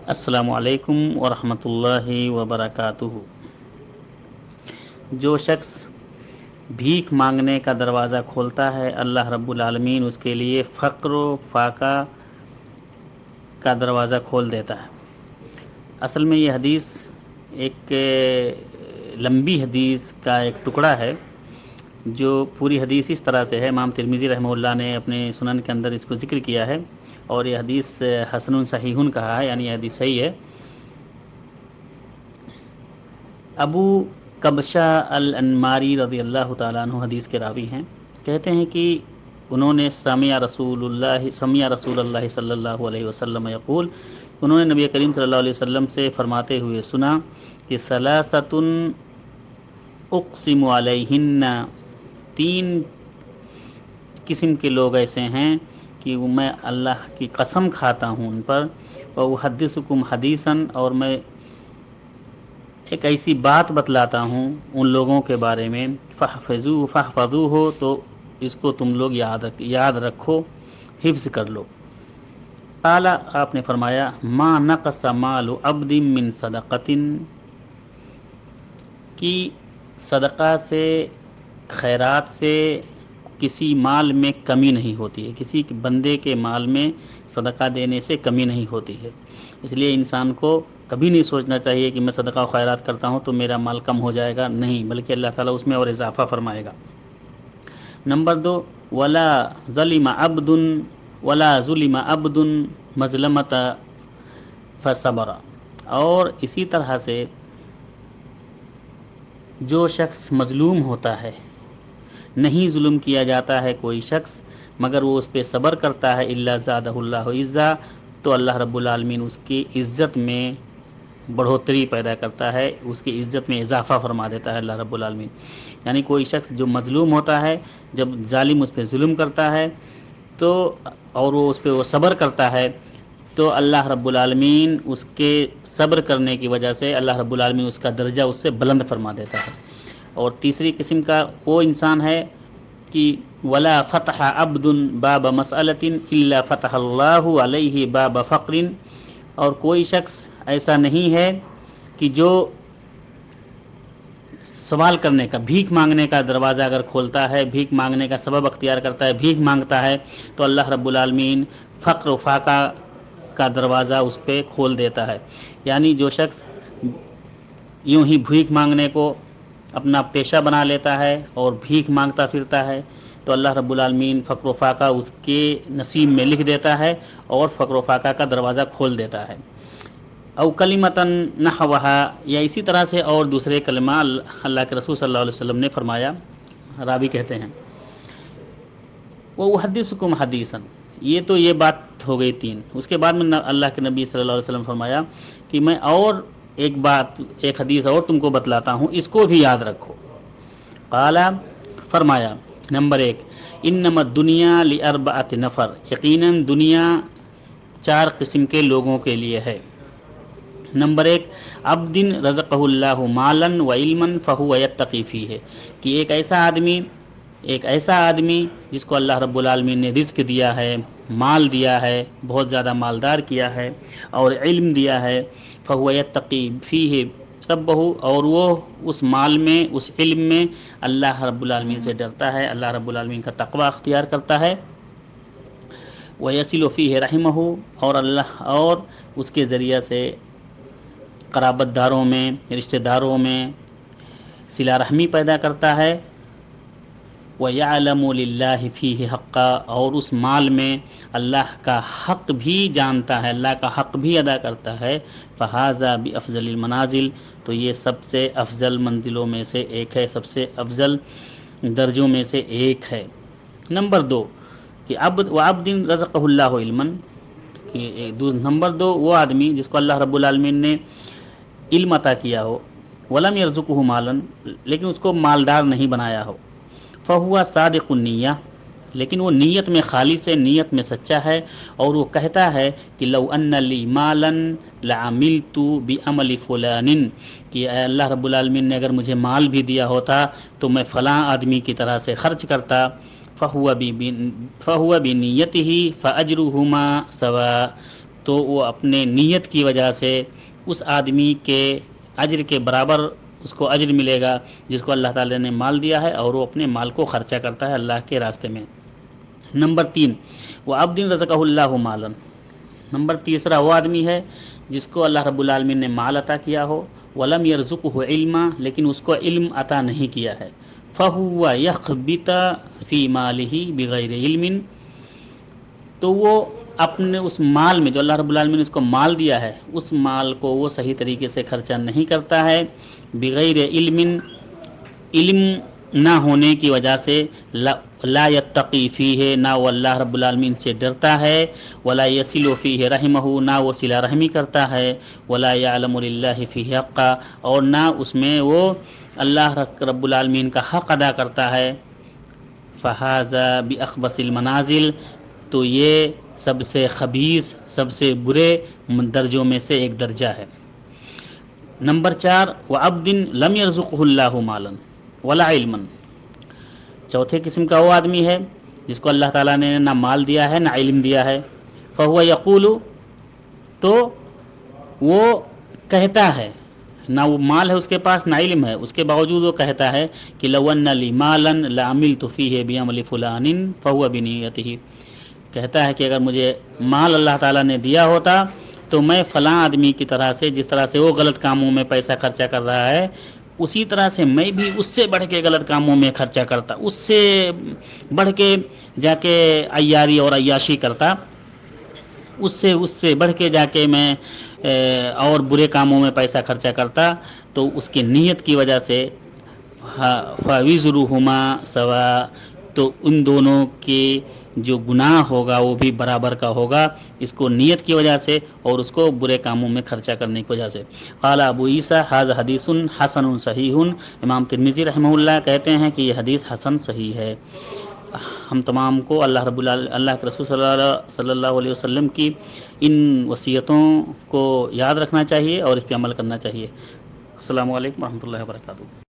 السلام علیکم ورحمۃ اللہ وبرکاتہ۔ جو شخص بھیک مانگنے کا دروازہ کھولتا ہے اللہ رب العالمین اس کے لیے فقر و فاقہ کا دروازہ کھول دیتا ہے۔ اصل میں یہ حدیث ایک لمبی حدیث کا ایک ٹکڑا ہے، جو پوری حدیث اس طرح سے ہے۔ امام ترمیزی رحمہ اللہ نے اپنے سنن کے اندر اس کو ذکر کیا ہے، اور یہ حدیث حسن صحیح کہا ہے، یعنی یہ حدیث صحیح ہے۔ ابو کبشہ الانماری رضی اللہ تعالیٰ عنہ حدیث کے راوی ہیں، کہتے ہیں کہ انہوں نے سمع رسول اللہ صلی اللہ علیہ وسلم یقول، انہوں نے نبی کریم صلی اللہ علیہ وسلم سے فرماتے ہوئے سنا کہ ثلاثۃ اقسم علیہن، تین قسم کے لوگ ایسے ہیں کہ میں اللہ کی قسم کھاتا ہوں ان پر، وأحدثکم حدیثا، اور میں ایک ایسی بات بتلاتا ہوں ان لوگوں کے بارے میں، فاحفظوہ، تو اس کو تم لوگ یاد رکھو، حفظ کر لو۔ قال، آپ نے فرمایا، ما نقص مال عبد من صدقۃ، کہ صدقہ سے، خیرات سے کسی مال میں کمی نہیں ہوتی ہے، کسی بندے کے مال میں صدقہ دینے سے کمی نہیں ہوتی ہے۔ اس لیے انسان کو کبھی نہیں سوچنا چاہیے کہ میں صدقہ و خیرات کرتا ہوں تو میرا مال کم ہو جائے گا، نہیں، بلکہ اللہ تعالیٰ اس میں اور اضافہ فرمائے گا۔ نمبر 2، ولا ظلم عبد مظلمۃ فصبر، اور اسی طرح سے جو شخص مظلوم ہوتا ہے، نہیں ظلم کیا جاتا ہے کوئی شخص مگر وہ اس پہ صبر کرتا ہے، الا زادہ اللہ عزا، تو اللہ رب العالمین اس کی عزت میں بڑھوتری پیدا کرتا ہے، اس کی عزت میں اضافہ فرما دیتا ہے اللہ رب العالمین۔ یعنی کوئی شخص جو مظلوم ہوتا ہے، جب ظالم اس پہ ظلم کرتا ہے تو اور وہ اس پہ صبر کرتا ہے، تو اللہ رب العالمین اس کے صبر کرنے کی وجہ سے اللہ رب العالمین اس کا درجہ اس سے بلند فرما دیتا ہے۔ اور تیسری قسم کا وہ انسان ہے کہ ولا فتح عبد باب مسألۃ الا فتح اللہ علیہ باب فقر، اور کوئی شخص ایسا نہیں ہے کہ جو سوال کرنے کا، بھیک مانگنے کا دروازہ اگر کھولتا ہے، بھیک مانگنے کا سبب اختیار کرتا ہے، بھیک مانگتا ہے، تو اللہ رب العالمین فقر و فاقہ کا دروازہ اس پہ کھول دیتا ہے۔ یعنی جو شخص یوں ہی بھیک مانگنے کو اپنا پیشہ بنا لیتا ہے اور بھیک مانگتا پھرتا ہے، تو اللہ رب العالمین فقر و فاقہ اس کے نصیب میں لکھ دیتا ہے اور فقر و فاقہ کا دروازہ کھول دیتا ہے۔ او کلمتاً نحوہا، یا اسی طرح سے اور دوسرے کلمہ اللہ کے رسول صلی اللہ علیہ وسلم نے فرمایا، راوی کہتے ہیں، وأحدثکم حدیثا، یہ بات ہو گئی تین۔ اس کے بعد میں اللہ کے نبی صلی اللہ علیہ وسلم فرمایا کہ میں اور ایک حدیث اور تم کو بتلاتا ہوں، اس کو بھی یاد رکھو۔ قال، فرمایا، نمبر 1، انما الدنیا لاربعۃ نفر، یقیناً دنیا 4 قسم کے لوگوں کے لیے ہے۔ نمبر 1، عبد رزقہ اللہ مالا وعلما فہو یتقی فیہ، کہ ایک ایسا آدمی جس کو اللہ رب العالمین نے رزق دیا ہے، مال دیا ہے، بہت زیادہ مالدار کیا ہے، اور علم دیا ہے، فہو یتقی فیہ ربہ، اور وہ اس مال میں، اس علم میں اللہ رب العالمین سے ڈرتا ہے، اللہ رب العالمین کا تقوی اختیار کرتا ہے، وَيَصِلُ فِيهِ رَحِمَهُ، اور اس کے ذریعہ سے قرابت داروں میں، رشتہ داروں میں صلہ رحمی پیدا کرتا ہے، وَيَعْلَمُ لِلَّهِ فِيهِ حَقًّا، اور اس مال میں اللہ کا حق بھی جانتا ہے، اللہ کا حق بھی ادا کرتا ہے، فَهَذَا بِأَفْضَلِ الْمَنَازِلِ، تو یہ سب سے افضل منزلوں میں سے ایک ہے، سب سے افضل درجوں میں سے ایک ہے۔ نمبر 2، کہ عبد رزقہ اللہ علما، کہ نمبر 2، وہ آدمی جس کو اللہ رب العالمین نے علم عطا کیا ہو، ولم یرزقہ مالا، لیکن اس کو مالدار نہیں بنایا ہو، فہو صادق النیہ، لیکن وہ نیت میں خالص ہے، نیت میں سچا ہے، اور وہ کہتا ہے کہ لو ان لی مالا لعملت بعمل فلان، کہ اے اللہ رب العالمین نے اگر مجھے مال بھی دیا ہوتا تو میں فلاں آدمی کی طرح سے خرچ کرتا، فہو بنیتہ فاجرہما سواء، تو وہ اپنے نیت کی وجہ سے اس آدمی کے اجر کے برابر اس کو اجر ملے گا جس کو اللہ تعالی نے مال دیا ہے اور وہ اپنے مال کو خرچہ کرتا ہے اللہ کے راستے میں۔ نمبر 3، وہ عبد رزقہ اللہ مالا، نمبر تیسرا وہ آدمی ہے جس کو اللہ رب العالمین نے مال عطا کیا ہو، ولم یرزقہ علما، لیکن اس کو علم عطا نہیں کیا ہے، فہو یخبط فی مالہ بغیر علم، تو وہ اپنے اس مال میں جو اللہ رب العالمین نے اس کو مال دیا ہے اس مال کو وہ صحیح طریقے سے خرچہ نہیں کرتا ہے، بغیر علم، علم نہ ہونے کی وجہ سے، لا یتقی فیہ، نہ وہ اللہ رب العالمین سے ڈرتا ہے، ولا یصل فیہ رحمہ، نہ وہ صلہ رحمی کرتا ہے، ولا یعلم للہ فیہ حقا، اور نہ اس میں وہ اللہ رب العالمین کا حق ادا کرتا ہے، فہذا باخبث المنازل، تو یہ سب سے خبیث، سب سے برے درجوں میں سے ایک درجہ ہے۔ نمبر 4، وعبد لم یرزقہ اللہ مالا ولا علما، چوتھے قسم کا وہ آدمی ہے جس کو اللہ تعالیٰ نے نہ مال دیا ہے نہ علم دیا ہے، فہو یقول، تو وہ کہتا ہے، نہ وہ مال ہے اس کے پاس نہ علم ہے، اس کے باوجود وہ کہتا ہے کہ لو ان لی مالا لعملت فیہ بعمل فلان فہو بنیتہ، کہتا ہے کہ اگر مجھے مال اللہ تعالیٰ نے دیا ہوتا تو میں فلاں آدمی کی طرح سے، جس طرح سے وہ غلط کاموں میں پیسہ خرچہ کر رہا ہے اسی طرح سے میں بھی اس سے بڑھ کے غلط کاموں میں خرچہ کرتا، اس سے بڑھ کے جا کے عیاری اور عیاشی کرتا، اس سے بڑھ کے جا کے میں اور برے کاموں میں پیسہ خرچہ کرتا، تو اس کی نیت کی وجہ سے فوزرہما سوا، تو ان دونوں کے جو گناہ ہوگا وہ بھی برابر کا ہوگا، اس کو نیت کی وجہ سے اور اس کو برے کاموں میں خرچہ کرنے کی وجہ سے۔ قال ابو عیسیٰ ھذا حدیث حسن صحیح، امام ترمذی رحمہ اللہ کہتے ہیں کہ یہ حدیث حسن صحیح ہے۔ ہم تمام کو اللہ اللہ کے رسول صلی اللہ علیہ وسلم کی ان وصیتوں کو یاد رکھنا چاہیے اور اس پہ عمل کرنا چاہیے۔ السلام علیکم ورحمۃ اللہ وبرکاتہ۔